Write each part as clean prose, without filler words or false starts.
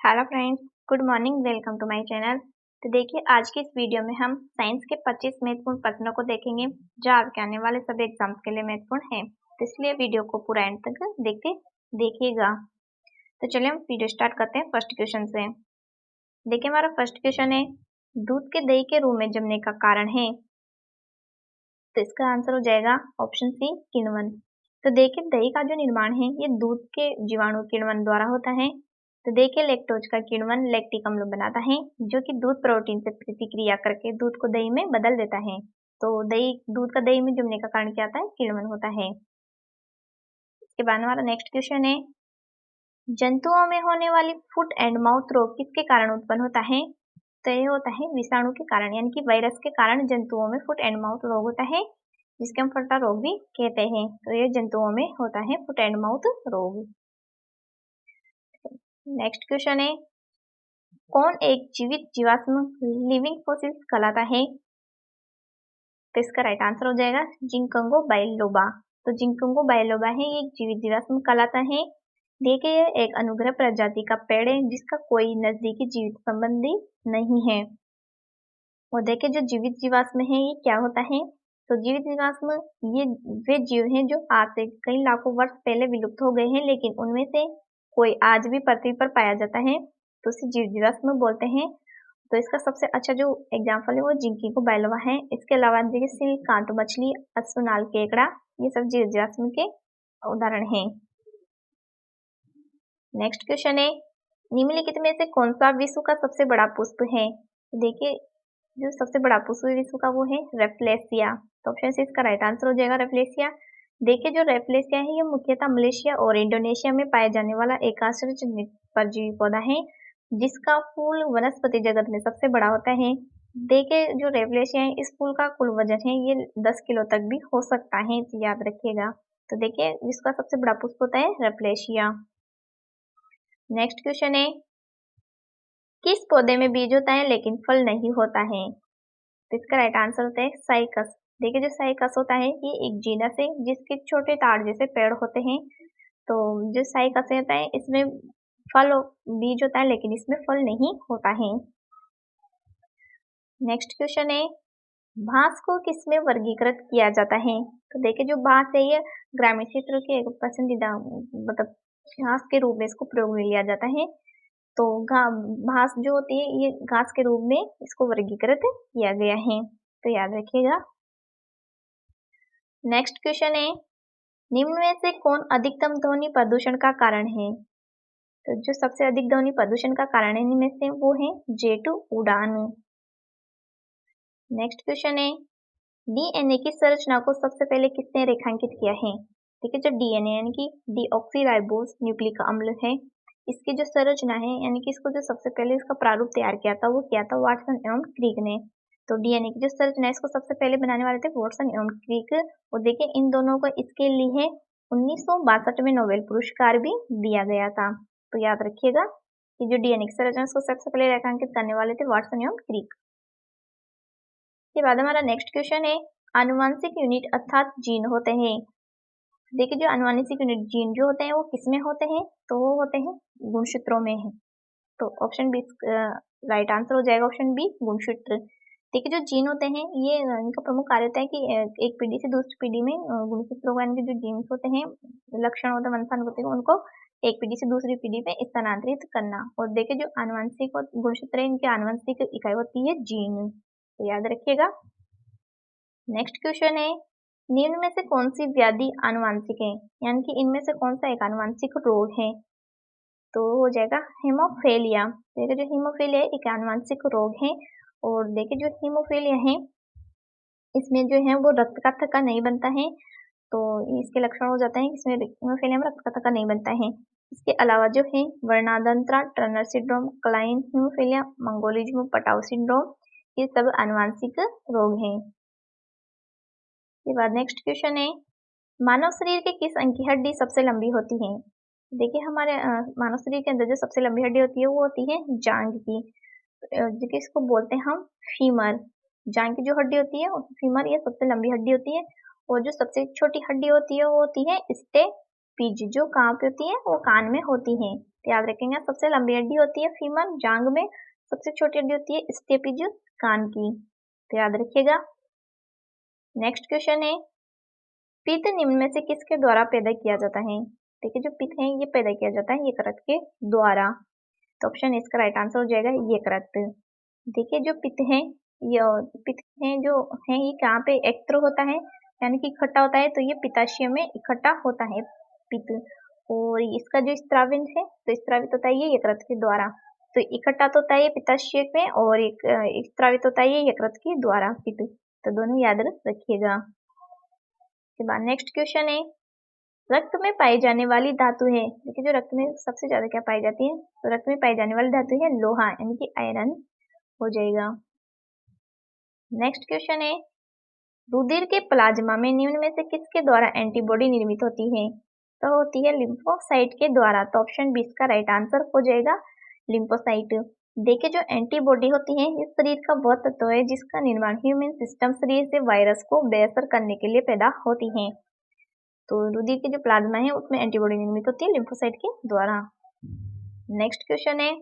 Hello friends, good morning. Welcome to my channel. तो देखिए, आज की इस वीडियो में हम साइंस के 25 महत्वपूर्ण प्रश्नों को देखेंगे जो आपके आने वाले सभी एग्जाम्स के लिए महत्वपूर्ण हैं। तो इसलिए वीडियो को पूरा एंड तक देखिएगा। तो चलिए हम वीडियो स्टार्ट करते हैं फर्स्ट क्वेश्चन से। देखिए, हमारा फर्स्ट क्वेश्चन है, दूध के दही के रूप में जमने का कारण है। तो इसका आंसर हो जाएगा ऑप्शन सी, किण्वन। तो देखिए, दही का जो निर्माण है ये दूध के जीवाणु किण्वन द्वारा होता है। तो देखिए, लैक्टोज का किण्वन लैक्टिक अम्ल बनाता है जो कि दूध प्रोटीन से प्रतिक्रिया करके दूध को दही में बदल देता है। तो दूध का दही में जमने का कारण क्या होता है? किण्वन होता है। इसके बाद हमारा नेक्स्ट क्वेश्चन है, जंतुओं में होने वाली फुट एंड माउथ रोग किसके कारण उत्पन्न होता है? तो ये होता है विषाणु के कारण, यानी कि वायरस के कारण जंतुओं में फुट एंड माउथ रोग होता है, जिसके हम फटा रोग भी कहते हैं। तो ये जंतुओं में होता है फुट एंड माउथ रोग। नेक्स्ट क्वेश्चन है, कौन एक जीवित जीवाश्म लिविंग फॉसिल्स कहलाता है? तो इसका राइट आंसर हो जाएगा जिंकगो बाइलोबा। तो जिंकगो बाइलोबा है, ये एक जीवित जीवाश्म कहलाता है। देखिए, यह एक अनुग्रह प्रजाति का पेड़ है जिसका कोई नजदीकी जीवित संबंधी नहीं है। और देखिए, जो जीवित जीवाश्म है ये क्या होता है? तो जीवित जीवाश्म ये वे जीव हैं जो आज से कई लाखों वर्ष पहले विलुप्त हो गए हैं, लेकिन उनमें से कोई आज भी पृथ्वी पर पाया जाता है, तो उसे जीव जीवाश्म बोलते हैं। तो इसका सबसे अच्छा जो एग्जाम्पल है वो जिंकगो बाइलोबा है। इसके अलावा देखिए, सील, कांटो मछली, अश्वनाल केकड़ा, ये सब जीव जीवाश्म के उदाहरण हैं। नेक्स्ट क्वेश्चन है, निम्नलिखित में से कौन सा विश्व का सबसे बड़ा पुष्प है? देखिए, जो सबसे बड़ा पुष्प विश्व का वो है रेफ्लेसिया। तो ऑप्शन सी इसका राइट आंसर हो जाएगा, रेफ्लेसिया। देखिए, जो रेफ्लेसिया है ये मुख्यतः मलेशिया और इंडोनेशिया में पाए जाने वाला एक आश्चर्यजनक परजीवी पौधा है जिसका फूल वनस्पति जगत में सबसे बड़ा होता है। देखिए, जो रेफ्लेसिया है इस फूल का कुल वजन है ये 10 किलो तक भी हो सकता है, तो याद रखिएगा। तो देखिए, जिसका सबसे बड़ा पुष्प होता है रेफ्लेसिया। नेक्स्ट क्वेश्चन है, किस पौधे में बीज होता है लेकिन फल नहीं होता है? तो इसका राइट आंसर होता है साइकस। देखिए, जो साइकस होता है ये एक जीनस है जिसके छोटे ताड़ जैसे पेड़ होते हैं। तो जो साइकस होता है इसमें बीज होता है लेकिन इसमें फल नहीं होता है। नेक्स्ट क्वेश्चन है, बांस को किसमें वर्गीकृत किया जाता है? तो देखिए, जो बांस है ये ग्रामीण क्षेत्र के एक पसंदीदा मतलब घास के रूप में इसको प्रयोग में लिया जाता है। तो घास जो होती है ये घास के रूप में इसको वर्गीकृत किया गया है, तो याद रखिएगा। नेक्स्ट क्वेश्चन है, निम्न में से कौन अधिकतम ध्वनि प्रदूषण का कारण है? तो जो सबसे अधिक ध्वनि प्रदूषण का कारण है इनमें से वो है जेटू उड़ान। नेक्स्ट क्वेश्चन है, डीएनए की संरचना को सबसे पहले किसने रेखांकित किया है? ठीक है, जो डीएनए यानी कि डीऑक्सीराइबोस न्यूक्लिक अम्ल है, इसकी जो संरचना है यानी कि इसको जो सबसे पहले इसका प्रारूप तैयार किया था वो किया था वाटसन एवं क्रिक ने। तो डीएनए की जो संरचना है इसको सबसे पहले बनाने वाले थे वाटसन एवं क्रिक। और देखिए, इन दोनों को इसके लिए 1962 में नोबेल पुरस्कार भी दिया गया था। तो याद रखिएगा कि जो डीएनए की संरचना इसको सबसे पहले रेखांकित करने वाले थे वाटसन एवं क्रिक। के बाद हमारा नेक्स्ट क्वेश्चन है, आनुवंशिक यूनिट अर्थात जीन होते हैं। देखिए, जो आनुवंशिक यूनिट जीन जो होते हैं वो किसमें होते हैं? तो वो होते हैं गुणसूत्रों में है। तो ऑप्शन बी राइट आंसर हो जाएगा, ऑप्शन बी गुणसूत्र। देखिए, जो जीन होते हैं ये इनका प्रमुख कार्य होता है कि एक पीढ़ी से दूसरी पीढ़ी में गुणसूत्रों का जो जीन्स होते हैं, लक्षण होते हैं, वंशाणु होते हैं, उनको एक पीढ़ी से दूसरी पीढ़ी में स्थानांतरित करना। और देखिए, जो आनुवंशिक गुणसूत्र है इनकी आनुवंशिक इकाई होती है जीन, तो याद रखिएगा। नेक्स्ट क्वेश्चन है, निम्न में से कौन सी व्याधि आनुवंशिक है, यानी कि इनमें से कौन सा एक आनुवंशिक रोग है? तो हो जाएगा हीमोफीलिया। देखिए, जो हीमोफीलिया एक आनुवंशिक रोग है। और देखिए, जो हीमोफीलिया है इसमें जो है वो रक्त का थक्का नहीं बनता है। तो इसके लक्षण हो जाते हैं, इसमें हीमोफीलिया में रक्त का थक्का नहीं बनता है। इसके अलावा जो है वर्णांतरण, टर्नर सिंड्रोम, क्लाइन हीमोफीलिया, मंगोलिज्म, पटाउ सिंड्रोम, ये सब आनुवंशिक रोग हैं। के बाद नेक्स्ट क्वेश्चन है, मानव शरीर के किस अंग की हड्डी सबसे लंबी होती है? देखिए, हमारे मानव शरीर के अंदर जो सबसे लंबी हड्डी होती है वो होती है जांघ की। देखिए, इसको बोलते हैं हम फीमर। जांघ की जो हड्डी होती है फीमर, ये सबसे लंबी हड्डी होती है। और जो सबसे छोटी हड्डी होती है वो होती है स्टेपिज, जो कहाँ पे होती है? वो कान में होती है। तो याद रखेंगे सबसे लंबी हड्डी होती है फीमर जांघ में, सबसे छोटी हड्डी होती है स्टेपिज कान की। तो याद रखिएगा। नेक्स्ट क्वेश्चन है पित्त निम्न में से किसके द्वारा पैदा किया जाता है। देखिए जो पित्त है ये पैदा किया जाता है यकृत के द्वारा। तो ऑप्शन इसका राइट आंसर हो जाएगा यकृत। देखिए जो पित्त है जो है ये कहाँ पे एकत्र होता है यानी कि इकट्ठा होता है, तो ये पित्ताशय में इकट्ठा होता है पित्त। और इसका जो स्त्रावित है तो स्त्रावित होता है ये यकृत के द्वारा। तो इकट्ठा तो होता है ये पित्ताशय में और एक स्त्रावित होता है ये यकृत के द्वारा पित्त। तो दोनों याद रखिएगा। के बाद नेक्स्ट क्वेश्चन है रक्त में पाई जाने वाली धातु है। देखिए जो रक्त में सबसे ज्यादा क्या पाई जाती है, तो रक्त में पाई जाने वाली धातु है लोहा यानी कि आयरन हो जाएगा। नेक्स्ट क्वेश्चन है रुधिर के प्लाज्मा में निम्न में से किसके द्वारा एंटीबॉडी निर्मित होती है। तो होती है लिम्फोसाइट के द्वारा। तो ऑप्शन 20 का राइट आंसर हो जाएगा लिम्फोसाइट। देखिए जो एंटीबॉडी होती है इस शरीर का वह तत्व है जिसका निर्माण ह्यूमन सिस्टम शरीर से वायरस को बेअसर करने के लिए पैदा होती है। तो रुधिर के जो प्लाज्मा है उसमें एंटीबॉडी निर्मित होती है लिम्फोसाइट के द्वारा। नेक्स्ट क्वेश्चन है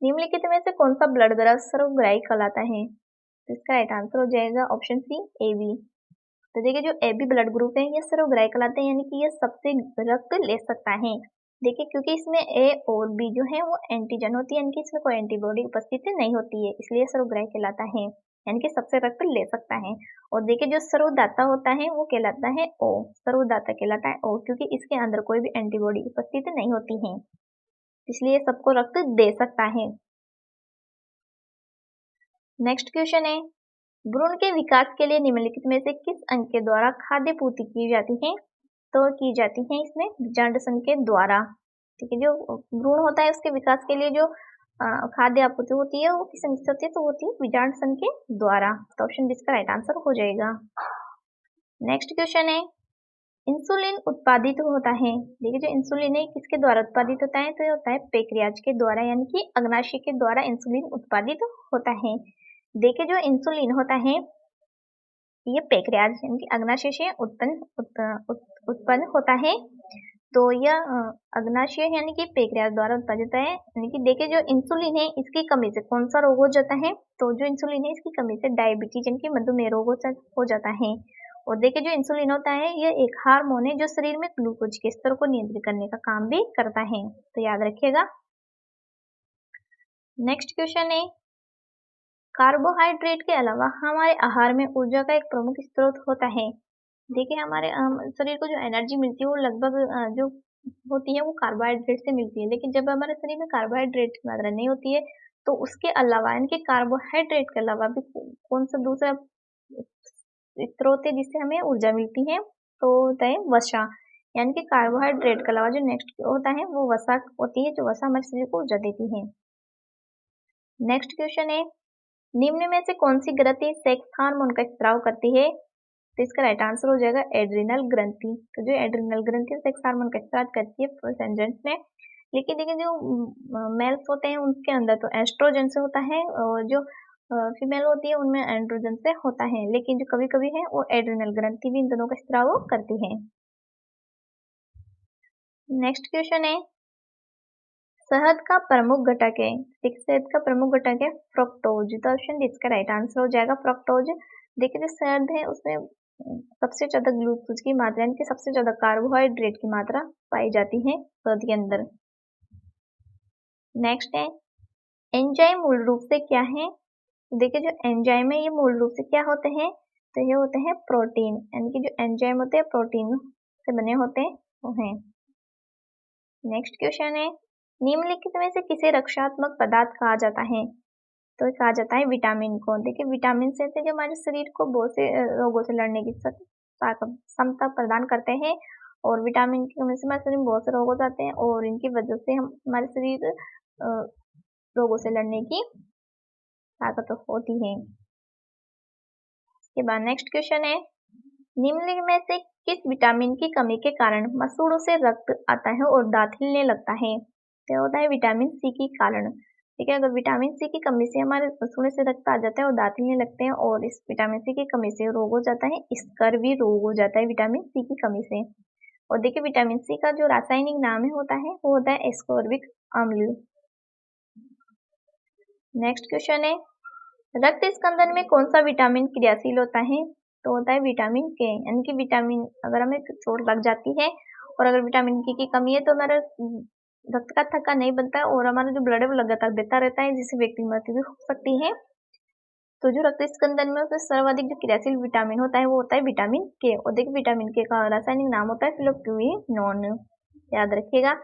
निम्नलिखित में से कौन सा ब्लड ग्रुप सर्वग्राही कहलाता है। तो इसका राइट आंसर हो जाएगा ऑप्शन सी AB। तो देखिए जो AB ब्लड ग्रुप है ये सर्वग्राही कहलाते हैं यानी कि ये सबसे रक्त ले सकता है। देखिए क्योंकि इसमें A और B जो है वो एंटीजन होती है यानी कि इसमें कोई एंटीबॉडी उपस्थित नहीं होती है, इसलिए सर्वग्राही कहलाता है यानी कि सबसे रक्त ले सकता है। और देखिए जो सर्वदाता होता है वो कहलाता है O। सर्वदाता कहलाता है O क्योंकि इसके अंदर कोई भी एंटीबॉडी उपस्थित नहीं होती है, इसलिए सबको रक्त दे सकता है। नेक्स्ट क्वेश्चन है भ्रूण के विकास के लिए निम्नलिखित में से किस अंग के द्वारा खाद्य पूर्ति की जाती है। तो की जाती है इसमें बीजांड संघ के द्वारा। ठीक है जो भ्रूण होता है उसके विकास के लिए जो खाद्य आपूर्ति होती है वो किस अंग से होती है, तो होती है बीजांड संघ के द्वारा। तो ऑप्शन 20 का राइट आंसर हो जाएगा। नेक्स्ट क्वेश्चन है इंसुलिन उत्पादित होता है। देखिए जो इंसुलिन है किसके द्वारा उत्पादित होता है, तो ये होता है पैंक्रियाज के द्वारा यानी कि अग्नाशय के द्वारा इंसुलिन उत्पादित होता है। देखिए जो इंसुलिन होता है ये पैंक्रियाज यानी कि अग्नाशय से उत्पन्न होता है। तो यह अग्नाशय यानी कि पैंक्रियाज द्वारा उत्पादित होता है। यानी कि देखिए जो इंसुलिन है इसकी कमी से कौन सा रोग हो जाता है, तो जो इंसुलिन है इसकी कमी से डायबिटीज यानी कि मधुमेह रोग हो जाता है। और देखिए जो इंसुलिन होता है यह एक हार्मोन है जो शरीर में ग्लूकोज के स्तर को नियंत्रित करने का काम भी करता है। तो याद रखिएगा। नेक्स्ट क्वेश्चन है कार्बोहाइड्रेट के अलावा हमारे आहार में ऊर्जा का एक प्रमुख स्रोत होता है। देखिए हमारे शरीर को जो एनर्जी मिलती है वो लगभग जो होती है वो कार्बोहाइड्रेट से मिलती है। लेकिन जब हमारे शरीर में कार्बोहाइड्रेट की मात्रा नहीं होती है तो उसके अलावा इनके कार्बोहाइड्रेट के अलावा भी कौन सा दूसरा स्रोत है जिससे हमें ऊर्जा मिलती है, तो होता है वसा। यानी कि कार्बोहाइड्रेट के अलावा जो नेक्स्ट होता है वो वसा होती है, जो वसा हमारे शरीर को ऊर्जा देती है। नेक्स्ट क्वेश्चन है निम्न में से कौन सी ग्रंथि सेक्स हार्मोन का स्त्राव करती है। तो इसका राइट आंसर हो जाएगा एड्रिनल ग्रंथि। तो जो एड्रिनल ग्रंथि सेक्स हार्मोन का स्त्राव करती है प्रोजेंजेंट्स में। लेकिन देखिए जो मेल्स होते हैं उनके अंदर तो एस्ट्रोजन से होता है और जो फीमेल होती है उनमें एंड्रोजन से होता है, लेकिन जो कभी कभी है वो एड्रिनल ग्रंथि भी इन दोनों का स्त्राव करती है। नेक्स्ट क्वेश्चन है शहद का प्रमुख घटक है। शहद का प्रमुख घटक है फ्रक्टोज। तो ऑप्शन डी इसका राइट आंसर हो जाएगा फ्रक्टोज। देखिए जो शहद है उसमें सबसे ज्यादा ग्लूकोज की मात्रा यानी कि सबसे ज्यादा कार्बोहाइड्रेट की मात्रा पाई जाती है शहद के अंदर। नेक्स्ट है एंजाइम मूल रूप से क्या है। देखिए जो एंजाइम है ये मूल रूप से क्या होते हैं, तो ये होते हैं प्रोटीन। यानी कि जो एंजाइम होते हैं प्रोटीन से बने होते हैं वो हैं। नेक्स्ट क्वेश्चन है निम्नलिखित में से किसे रक्षात्मक पदार्थ कहा जाता है। तो कहा जाता है विटामिन को। देखिए विटामिन से जो हमारे शरीर को बहुत से रोगों से लड़ने की क्षमता प्रदान करते हैं, और विटामिन की कमी से हमारे शरीर में बहुत से रोग हो जाते हैं और इनकी वजह से हम हमारे शरीर रोगों से लड़ने की ताकत होती है। इसके बाद नेक्स्ट क्वेश्चन है निम्नलिखित में से किस विटामिन की कमी के कारण मसूड़ों से रक्त आता है और दांत हिलने लगता है। तो होता है विटामिन सी के कारण। ठीक है, अगर विटामिन सी की कमी से हमारे मसूड़ों से रक्त आ जाता है और दांत हिलने लगते हैं, और इस विटामिन सी की कमी से रोग हो जाता है स्कर्वी रोग हो जाता है विटामिन सी की कमी से। और देखिए विटामिन सी का जो रासायनिक नाम होता है वो होता है एस्कॉर्बिक अम्ल। नेक्स्ट क्वेश्चन है, रक्त स्कंदन में कौन सा विटामिन क्रियाशील होता है? तो होता है विटामिन के, यानी कि विटामिन अगर हमें चोट लग जाती है और अगर विटामिन के की कमी है तो हमारा रक्त का थक्का नहीं बनता है और हमारा जो ब्लड है वो लगातार बहता रहता है, जिससे व्यक्ति की मृत्यु भी हो सकती है। तो जो रक्त स्कंदन में उसमें सर्वाधिक जो क्रियाशील विटामिन होता है वो होता है विटामिन के। और देखिए विटामिन के का रासायनिक नाम होता है फिलोक्विनोन, याद रखिएगा।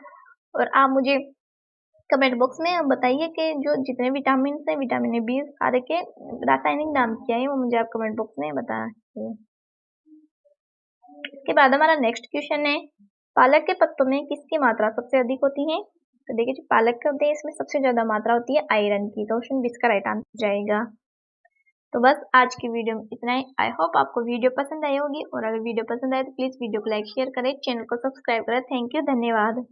और आप मुझे कमेंट बॉक्स में बताइए कि जो जितने विटामिन है विटामिन ए, बी सारे के रासायनिक नाम क्या है, वो मुझे आप कमेंट बॉक्स में बताइए। इसके बाद हमारा नेक्स्ट क्वेश्चन है, पालक के पत्तों में किसकी मात्रा सबसे अधिक होती है? तो देखिए जो पालक के होते हैं इसमें सबसे ज्यादा मात्रा होती है आयरन की, तो ऑप्शन बी इसका राइट आंसर जाएगा। तो बस आज की वीडियो में इतना ही। आई होप आपको वीडियो पसंद आई होगी, और अगर वीडियो पसंद आए तो प्लीज वीडियो को लाइक शेयर करें, चैनल को सब्सक्राइब करें। थैंक यू, धन्यवाद।